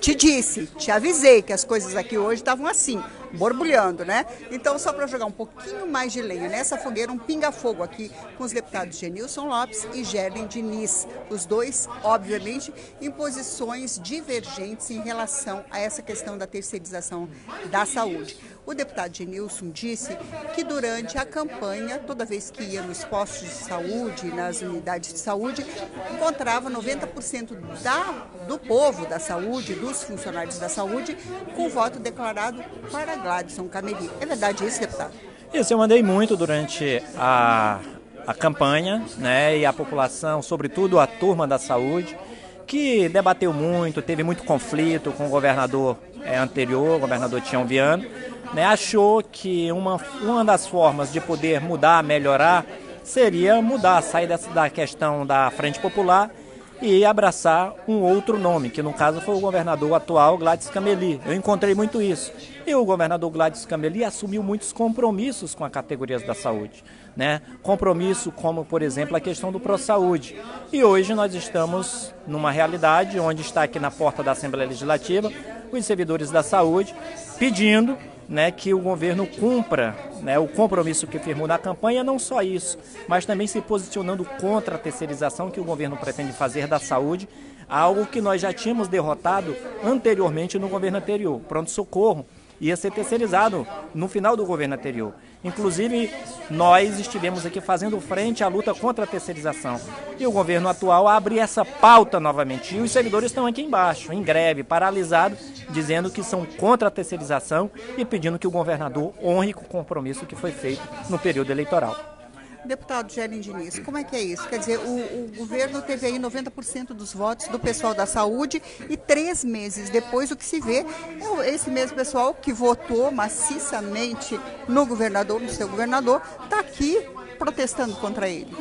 te disse, te avisei que as coisas aqui hoje estavam assim, borbulhando, né? Então, só para jogar um pouquinho mais de lenha nessa fogueira, um pinga-fogo aqui com os deputados Genilson Lopes e Gerlen Diniz. Os dois, obviamente, em posições divergentes em relação a essa questão da terceirização da saúde. O deputado Genilson disse que durante a campanha, toda vez que ia nos postos de saúde, nas unidades de saúde, encontrava 90% do povo da saúde, dos funcionários da saúde, com voto declarado para Gladson Cameli. É verdade isso, deputado? Isso, eu mandei muito durante a campanha, né, e a população, sobretudo a turma da saúde, que debateu muito, teve muito conflito com o governador anterior, o governador Tião Viano, né, achou que uma das formas de poder mudar, melhorar, seria mudar, sair da questão da Frente Popular e abraçar um outro nome, que no caso foi o governador atual, Gladson Cameli. Eu encontrei muito isso. E o governador Gladson Cameli assumiu muitos compromissos com as categorias da saúde, né? Compromisso como, por exemplo, a questão do ProSaúde. E hoje nós estamos numa realidade onde está aqui na porta da Assembleia Legislativa os servidores da saúde pedindo, né, que o governo cumpra, né, o compromisso que firmou na campanha, não só isso, mas também se posicionando contra a terceirização que o governo pretende fazer da saúde, algo que nós já tínhamos derrotado anteriormente no governo anterior. Pronto-socorro ia ser terceirizado no final do governo anterior. Inclusive, nós estivemos aqui fazendo frente à luta contra a terceirização. E o governo atual abre essa pauta novamente. E os servidores estão aqui embaixo, em greve, paralisados, dizendo que são contra a terceirização e pedindo que o governador honre com o compromisso que foi feito no período eleitoral. Deputado Gerlen Diniz, como é que é isso? Quer dizer, o governo teve aí 90% dos votos do pessoal da saúde e 3 meses depois o que se vê é esse mesmo pessoal que votou maciçamente no governador, no seu governador, está aqui protestando contra ele.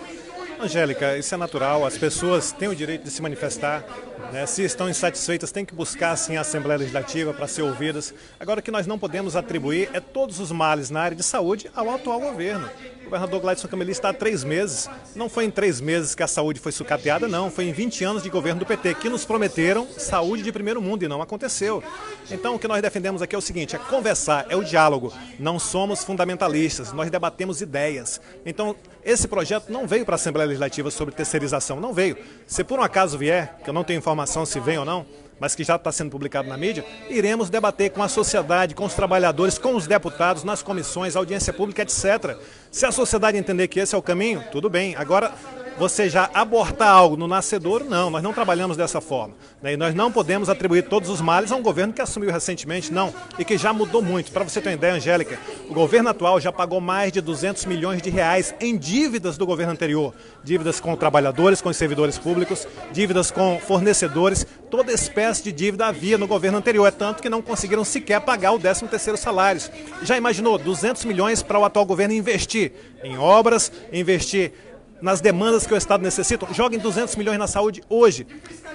Angélica, isso é natural, as pessoas têm o direito de se manifestar, né? Se estão insatisfeitas, têm que buscar sim a Assembleia Legislativa para ser ouvidas. Agora, o que nós não podemos atribuir é todos os males na área de saúde ao atual governo. O governador Gladson Cameli está há 3 meses, não foi em 3 meses que a saúde foi sucateada, não, foi em 20 anos de governo do PT, que nos prometeram saúde de primeiro mundo e não aconteceu. Então, o que nós defendemos aqui é o seguinte, é conversar, é o diálogo, não somos fundamentalistas, nós debatemos ideias. Então, esse projeto não veio para a Assembleia Legislativa sobre terceirização, não veio. Se por um acaso vier, que eu não tenho informação se vem ou não, mas que já está sendo publicado na mídia, iremos debater com a sociedade, com os trabalhadores, com os deputados, nas comissões, audiência pública, etc. Se a sociedade entender que esse é o caminho, tudo bem. Agora, você já abortar algo no nascedouro, não, nós não trabalhamos dessa forma. E nós não podemos atribuir todos os males a um governo que assumiu recentemente, não, e que já mudou muito. Para você ter uma ideia, Angélica, o governo atual já pagou mais de 200 milhões de reais em dívidas do governo anterior. Dívidas com trabalhadores, com os servidores públicos, dívidas com fornecedores, toda espécie de dívida havia no governo anterior, é tanto que não conseguiram sequer pagar o 13º salário. Já imaginou 200 milhões para o atual governo investir em obras, investir nas demandas que o Estado necessita? Joguem 200 milhões na saúde hoje,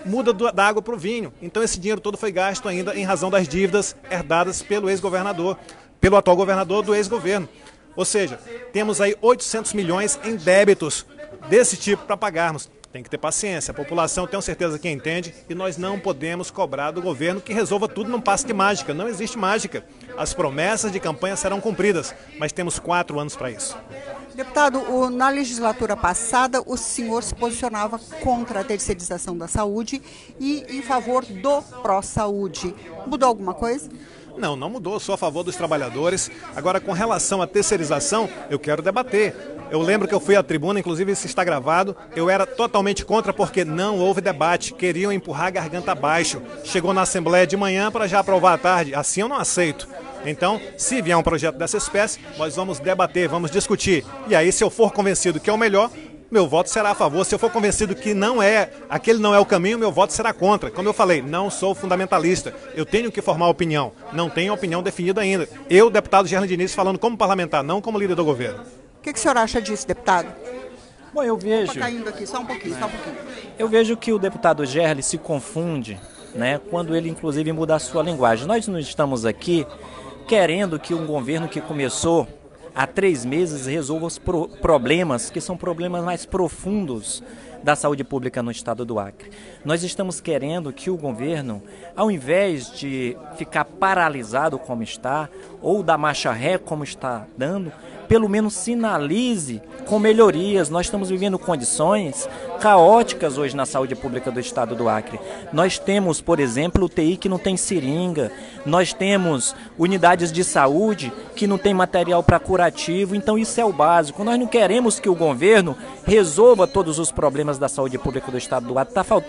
muda da água para o vinho. Então esse dinheiro todo foi gasto ainda em razão das dívidas herdadas pelo ex-governador, pelo atual governador do ex-governo. Ou seja, temos aí 800 milhões em débitos desse tipo para pagarmos. Tem que ter paciência, a população tenho certeza que entende e nós não podemos cobrar do governo que resolva tudo num passe de mágica. Não existe mágica. As promessas de campanha serão cumpridas, mas temos 4 anos para isso. Deputado, na legislatura passada, o senhor se posicionava contra a terceirização da saúde e em favor do pró-saúde. Mudou alguma coisa? Não, não mudou, sou a favor dos trabalhadores. Agora, com relação à terceirização, eu quero debater. Eu lembro que eu fui à tribuna, inclusive isso está gravado, eu era totalmente contra porque não houve debate, queriam empurrar a garganta abaixo. Chegou na Assembleia de manhã para já aprovar à tarde, assim eu não aceito. Então, se vier um projeto dessa espécie, nós vamos debater, vamos discutir. E aí, se eu for convencido que é o melhor, meu voto será a favor. Se eu for convencido que aquele não é o caminho, meu voto será contra. Como eu falei, não sou fundamentalista. Eu tenho que formar opinião. Não tenho opinião definida ainda. Eu, deputado Gerlen Diniz, falando como parlamentar, não como líder do governo. O que o senhor acha disso, deputado? Bom, eu vejo... Está caindo aqui, só um pouquinho. Eu vejo que o deputado Gerlen se confunde, né, quando ele, inclusive, muda a sua linguagem. Nós não estamos aqui querendo que um governo que começou há 3 meses resolva os problemas, que são problemas mais profundos da saúde pública no estado do Acre. Nós estamos querendo que o governo, ao invés de ficar paralisado como está, ou dar marcha ré como está dando, pelo menos sinalize com melhorias. Nós estamos vivendo condições caóticas hoje na saúde pública do estado do Acre. Nós temos, por exemplo, UTI que não tem seringa, nós temos unidades de saúde que não tem material para curativo, então isso é o básico. Nós não queremos que o governo resolva todos os problemas da saúde pública do estado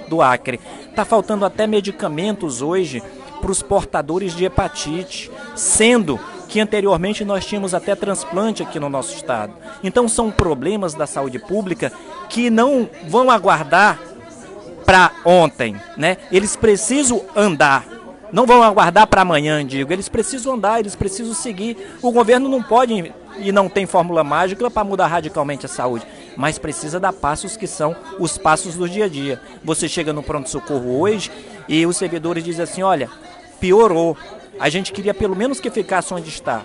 do Acre. Está faltando até medicamentos hoje para os portadores de hepatite, sendo que anteriormente nós tínhamos até transplante aqui no nosso estado. Então são problemas da saúde pública que não vão aguardar para ontem, né? Eles precisam andar, não vão aguardar para amanhã, digo. Eles precisam andar, eles precisam seguir. O governo não pode e não tem fórmula mágica para mudar radicalmente a saúde, mas precisa dar passos que são os passos do dia a dia. Você chega no pronto-socorro hoje e os servidores dizem assim, olha, piorou. A gente queria pelo menos que ficasse onde está,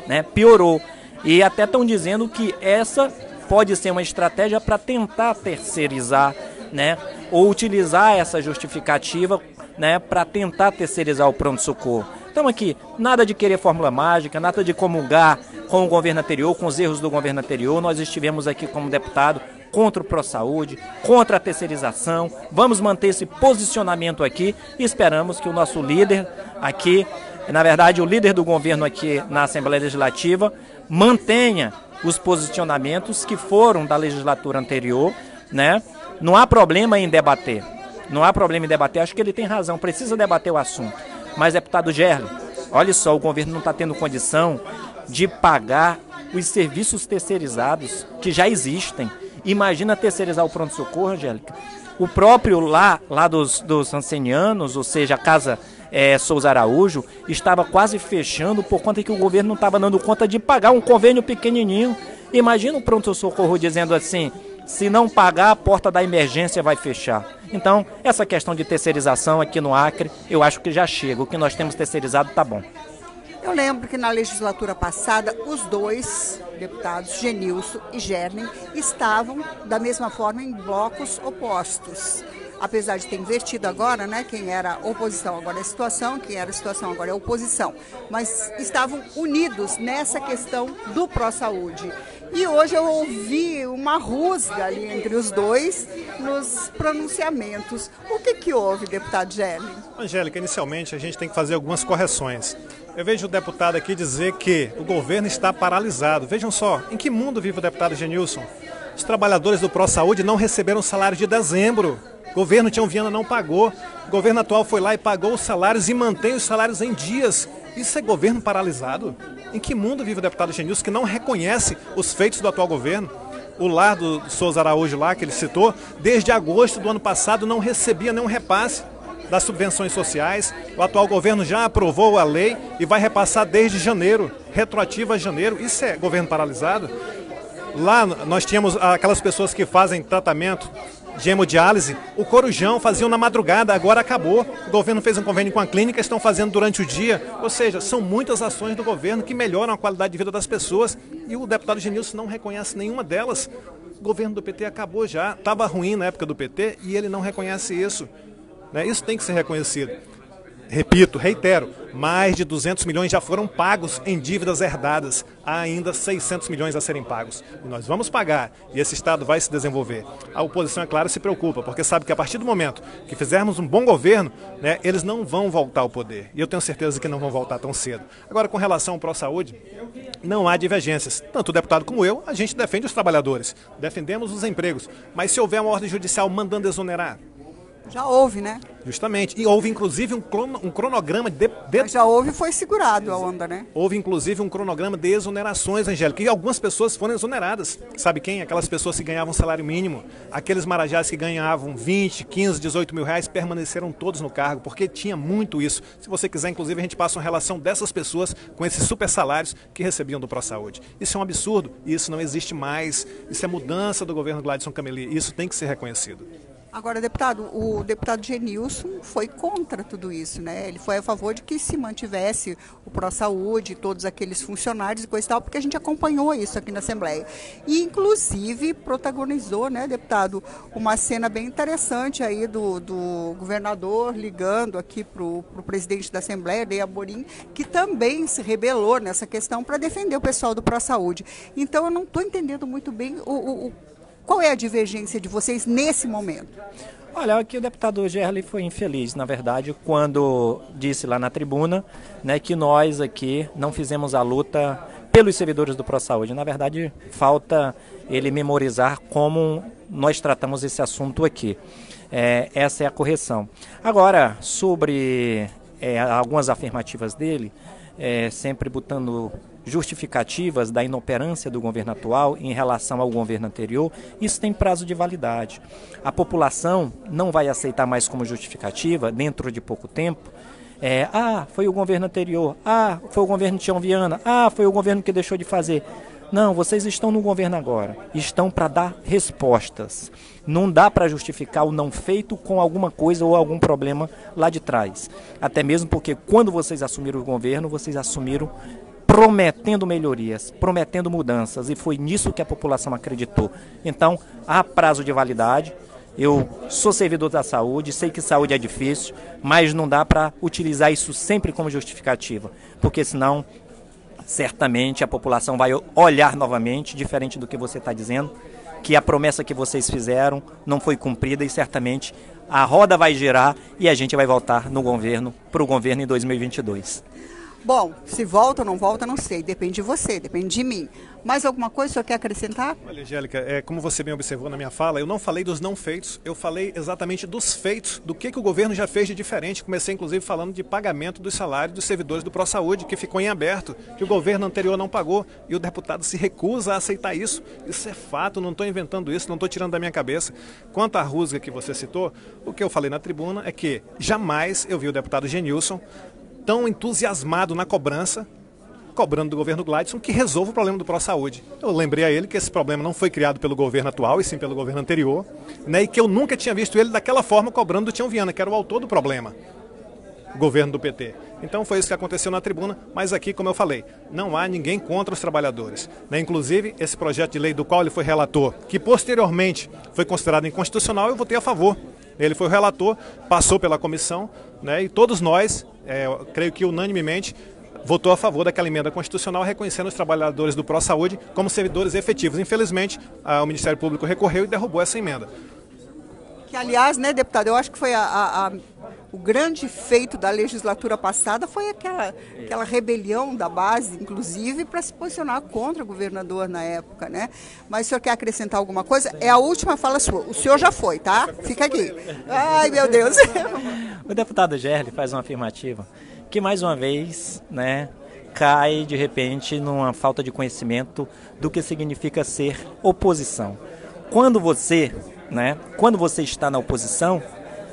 né? Piorou. E até estão dizendo que essa pode ser uma estratégia para tentar terceirizar, né? Ou utilizar essa justificativa, né? Para tentar terceirizar o pronto-socorro. Então aqui, nada de querer fórmula mágica, nada de comungar com o governo anterior, com os erros do governo anterior. Nós estivemos aqui como deputado contra o ProSaúde, contra a terceirização. Vamos manter esse posicionamento aqui e esperamos que o nosso líder aqui, na verdade o líder do governo aqui na Assembleia Legislativa, mantenha os posicionamentos que foram da legislatura anterior, né? Não há problema em debater, não há problema em debater, acho que ele tem razão, precisa debater o assunto. Mas, deputado Gerli, olha só, o governo não está tendo condição de pagar os serviços terceirizados que já existem. Imagina terceirizar o pronto-socorro, Angélica. O próprio lá dos ancenianos, ou seja, a Casa Souza Araújo, estava quase fechando por conta que o governo não estava dando conta de pagar um convênio pequenininho. Imagina o pronto-socorro dizendo assim, se não pagar, a porta da emergência vai fechar. Então, essa questão de terceirização aqui no Acre, eu acho que já chega. O que nós temos terceirizado está bom. Eu lembro que na legislatura passada, os dois deputados, Genilson e Gerli, estavam da mesma forma em blocos opostos. Apesar de ter invertido agora, né, quem era oposição agora é situação, quem era situação agora é oposição. Mas estavam unidos nessa questão do ProSaúde. E hoje eu ouvi uma rusga ali entre os dois nos pronunciamentos. O que houve, deputado Gerli? Angélica, inicialmente a gente tem que fazer algumas correções. Eu vejo o deputado aqui dizer que o governo está paralisado. Vejam só, em que mundo vive o deputado Genilson? Os trabalhadores do ProSaúde não receberam salário de dezembro. O governo Tião Viana não pagou. O governo atual foi lá e pagou os salários e mantém os salários em dias. Isso é governo paralisado? Em que mundo vive o deputado Genilson que não reconhece os feitos do atual governo? O lar do Souza Araújo lá, que ele citou, desde agosto do ano passado não recebia nenhum repasse das subvenções sociais. O atual governo já aprovou a lei e vai repassar desde janeiro, retroativa a janeiro. Isso é governo paralisado? Lá nós tínhamos aquelas pessoas que fazem tratamento de hemodiálise, o Corujão faziam na madrugada, agora acabou. O governo fez um convênio com a clínica, estão fazendo durante o dia. Ou seja, são muitas ações do governo que melhoram a qualidade de vida das pessoas e o deputado Genilson não reconhece nenhuma delas. O governo do PT acabou já, estava ruim na época do PT e ele não reconhece isso. Isso tem que ser reconhecido. Repito, reitero, mais de 200 milhões já foram pagos em dívidas herdadas. Há ainda 600 milhões a serem pagos. E nós vamos pagar e esse Estado vai se desenvolver. A oposição, é claro, se preocupa, porque sabe que a partir do momento que fizermos um bom governo, eles não vão voltar ao poder. E eu tenho certeza que não vão voltar tão cedo. Agora, com relação ao ProSaúde, não há divergências. Tanto o deputado como eu, a gente defende os trabalhadores, defendemos os empregos. Mas se houver uma ordem judicial mandando exonerar, já houve, né? Justamente. E houve, inclusive, um cronograma de... Mas já houve e foi segurado a onda, né? Houve, inclusive, um cronograma de exonerações, Angélica. E algumas pessoas foram exoneradas. Sabe quem? Aquelas pessoas que ganhavam salário mínimo. Aqueles marajás que ganhavam 20, 15, 18 mil reais permaneceram todos no cargo, porque tinha muito isso. Se você quiser, inclusive, a gente passa uma relação dessas pessoas com esses super salários que recebiam do ProSaúde. Isso é um absurdo. Isso não existe mais. Isso é mudança do governo Gladson Cameli. Isso tem que ser reconhecido. Agora, deputado, o deputado Genilson foi contra tudo isso, né? Ele foi a favor de que se mantivesse o ProSaúde, todos aqueles funcionários e coisa e tal, porque a gente acompanhou isso aqui na Assembleia. E, inclusive, protagonizou, né, deputado, uma cena bem interessante aí do governador ligando aqui para o presidente da Assembleia, Ney Amorim, que também se rebelou nessa questão para defender o pessoal do ProSaúde. Então, eu não estou entendendo muito bem qual é a divergência de vocês nesse momento? Olha, aqui o deputado Gerli foi infeliz, na verdade, quando disse lá na tribuna, né, que nós aqui não fizemos a luta pelos servidores do ProSaúde. Na verdade, falta ele memorizar como nós tratamos esse assunto aqui. Essa é a correção. Agora, sobre algumas afirmativas dele, sempre botando justificativas da inoperância do governo atual em relação ao governo anterior, isso tem prazo de validade. A população não vai aceitar mais como justificativa, dentro de pouco tempo, foi o governo anterior, foi o governo Tião Viana, foi o governo que deixou de fazer. Não, vocês estão no governo agora, estão para dar respostas. Não dá para justificar o não feito com alguma coisa ou algum problema lá de trás. Até mesmo porque quando vocês assumiram o governo, vocês assumiram prometendo melhorias, prometendo mudanças, e foi nisso que a população acreditou. Então, há prazo de validade. Eu sou servidor da saúde, sei que saúde é difícil, mas não dá para utilizar isso sempre como justificativa, porque senão, certamente, a população vai olhar novamente, diferente do que você está dizendo, que a promessa que vocês fizeram não foi cumprida e certamente a roda vai girar e a gente vai voltar no governo, para o governo em 2022. Bom, se volta ou não volta, não sei. Depende de você, depende de mim. Mais alguma coisa que o senhor quer acrescentar? Olha, Angélica, como você bem observou na minha fala, eu não falei dos não feitos, eu falei exatamente dos feitos, do que o governo já fez de diferente. Comecei, inclusive, falando de pagamento dos salários dos servidores do ProSaúde, que ficou em aberto, que o governo anterior não pagou, e o deputado se recusa a aceitar isso. Isso é fato, não estou inventando isso, não estou tirando da minha cabeça. Quanto à rusga que você citou, o que eu falei na tribuna é que jamais eu vi o deputado Genilson tão entusiasmado na cobrança, cobrando do governo Gladson, que resolva o problema do ProSaúde. Eu lembrei a ele que esse problema não foi criado pelo governo atual, e sim pelo governo anterior, né, e que eu nunca tinha visto ele daquela forma cobrando do Tião Viana, que era o autor do problema, o governo do PT. Então foi isso que aconteceu na tribuna, mas aqui, como eu falei, não há ninguém contra os trabalhadores, né? Inclusive, esse projeto de lei do qual ele foi relator, que posteriormente foi considerado inconstitucional, eu votei a favor. Ele foi o relator, passou pela comissão, né, e todos nós, eu creio que unanimemente, votou a favor daquela emenda constitucional reconhecendo os trabalhadores do ProSaúde como servidores efetivos. Infelizmente, o Ministério Público recorreu e derrubou essa emenda. Que, aliás, né, deputado, eu acho que foi o grande feito da legislatura passada foi aquela rebelião da base, inclusive, para se posicionar contra o governador na época, né? Mas o senhor quer acrescentar alguma coisa? É a última fala sua. O senhor já foi, tá? Fica aqui. Ai, meu Deus. O deputado Gerli faz uma afirmativa que, mais uma vez, né, cai, de repente, numa falta de conhecimento do que significa ser oposição. Quando você está na oposição,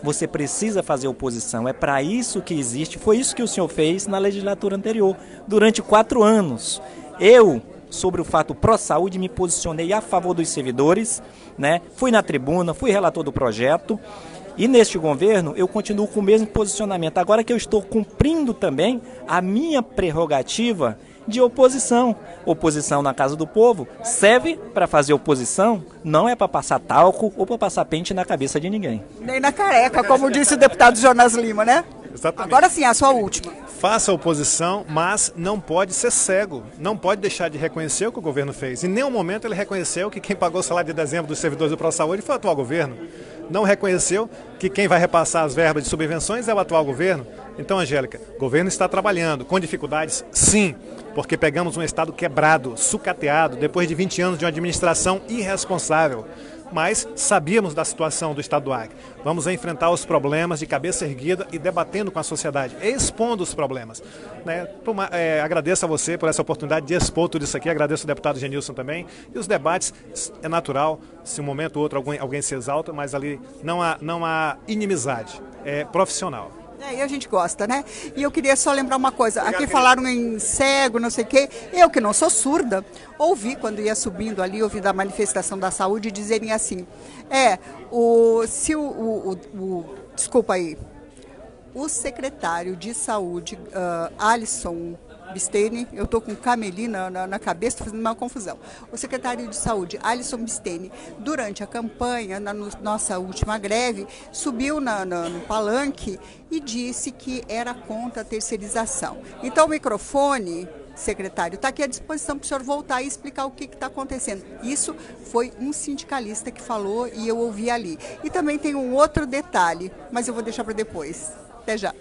você precisa fazer oposição. É para isso que existe, foi isso que o senhor fez na legislatura anterior, durante 4 anos. Eu, sobre o fato ProSaúde, me posicionei a favor dos servidores, né? Fui na tribuna, fui relator do projeto, e neste governo eu continuo com o mesmo posicionamento. Agora que eu estou cumprindo também a minha prerrogativa de oposição. Oposição na Casa do Povo serve para fazer oposição, não é para passar talco ou para passar pente na cabeça de ninguém. Nem na careca, como disse o deputado Jonas Lima, né? Exatamente. Agora sim, a sua última. Faça oposição, mas não pode ser cego. Não pode deixar de reconhecer o que o governo fez. Em nenhum momento ele reconheceu que quem pagou o salário de dezembro dos servidores do ProSaúde foi o atual governo. Não reconheceu que quem vai repassar as verbas de subvenções é o atual governo. Então, Angélica, o governo está trabalhando com dificuldades, sim, porque pegamos um Estado quebrado, sucateado, depois de 20 anos de uma administração irresponsável. Mas sabíamos da situação do Estado do Acre. Vamos enfrentar os problemas de cabeça erguida e debatendo com a sociedade, expondo os problemas. Né? Agradeço a você por essa oportunidade de expor tudo isso aqui, agradeço ao deputado Genilson também. E os debates, é natural, se um momento ou outro alguém se exalta, mas ali não há inimizade, é profissional. E a gente gosta, né? E eu queria só lembrar uma coisa. Aqui falaram em cego, não sei o quê. Eu, que não sou surda, ouvi quando ia subindo ali, ouvi da manifestação da saúde, dizerem assim, desculpa aí, o secretário de saúde, Alisson Bistene, eu estou com Camelina na cabeça, estou fazendo uma confusão. O secretário de saúde, Alisson Bistene, durante a campanha, na nossa última greve, subiu no palanque e disse que era contra a terceirização. Então o microfone, secretário, está aqui à disposição para o senhor voltar e explicar o que está acontecendo. Isso foi um sindicalista que falou e eu ouvi ali. E também tem um outro detalhe, mas eu vou deixar para depois. Até já.